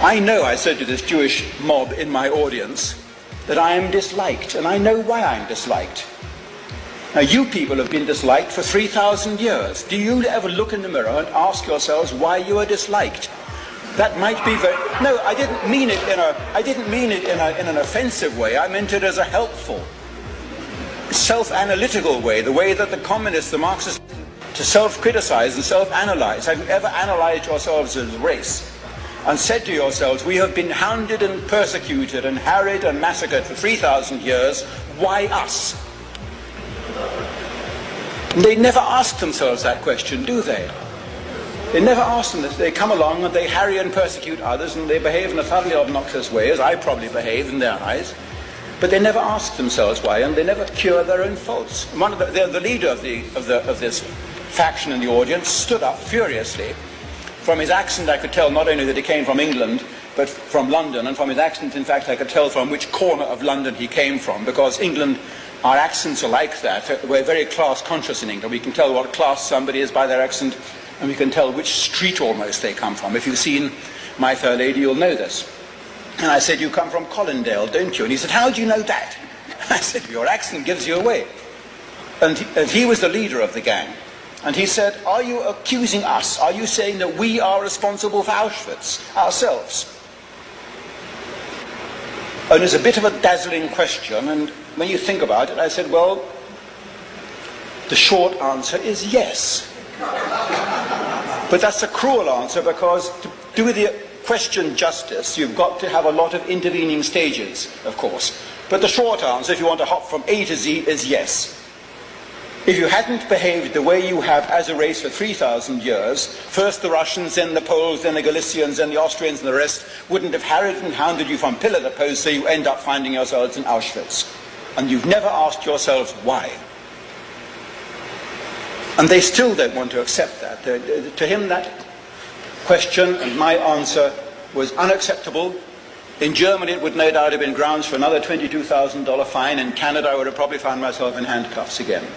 I know, I said to this Jewish mob in my audience, that I am disliked, and I know why I'm disliked. Now, you people have been disliked for 3,000 years. Do you ever look in the mirror and ask yourselves why you are disliked? That might be very... No, I didn't mean it in an offensive way. I meant it as a helpful, self-analytical way, the way that the communists, the Marxists, to self-criticize and self-analyze. Have you ever analyzed yourselves as a race and said to yourselves, we have been hounded and persecuted and harried and massacred for 3,000 years, why us? And they never ask themselves that question, do they? They never ask them this. They come along and they harry and persecute others and they behave in a thoroughly obnoxious way, as I probably behave in their eyes. But they never ask themselves why, and they never cure their own faults. One of the leader of this faction in the audience stood up furiously. From his accent I could tell not only that he came from England, but from London, and from his accent in fact I could tell from which corner of London he came from, because England, our accents are like that. We're very class conscious in England. We can tell what class somebody is by their accent, and we can tell which street almost they come from. If you've seen My Fair Lady, you'll know this. And I said, you come from Colindale, don't you? And he said, how do you know that? I said, your accent gives you away. And he was the leader of the gang. And he said, are you accusing us? Are you saying that we are responsible for Auschwitz ourselves? And it's a bit of a dazzling question, and when you think about it, I said, well, the short answer is yes. But that's a cruel answer, because to do the question justice, you've got to have a lot of intervening stages, of course. But the short answer, if you want to hop from A to Z, is yes. If you hadn't behaved the way you have as a race for 3,000 years, first the Russians, then the Poles, then the Galicians, then the Austrians and the rest wouldn't have harried and hounded you from pillar to post, so you end up finding yourselves in Auschwitz. And you've never asked yourselves why. And they still don't want to accept that. To him, that question and my answer was unacceptable. In Germany, it would no doubt have been grounds for another $22,000 fine. In Canada, I would have probably found myself in handcuffs again.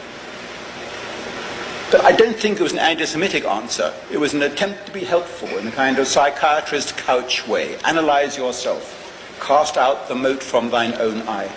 But I don't think it was an anti-Semitic answer. It was an attempt to be helpful in a kind of psychiatrist couch way. Analyze yourself. Cast out the mote from thine own eye.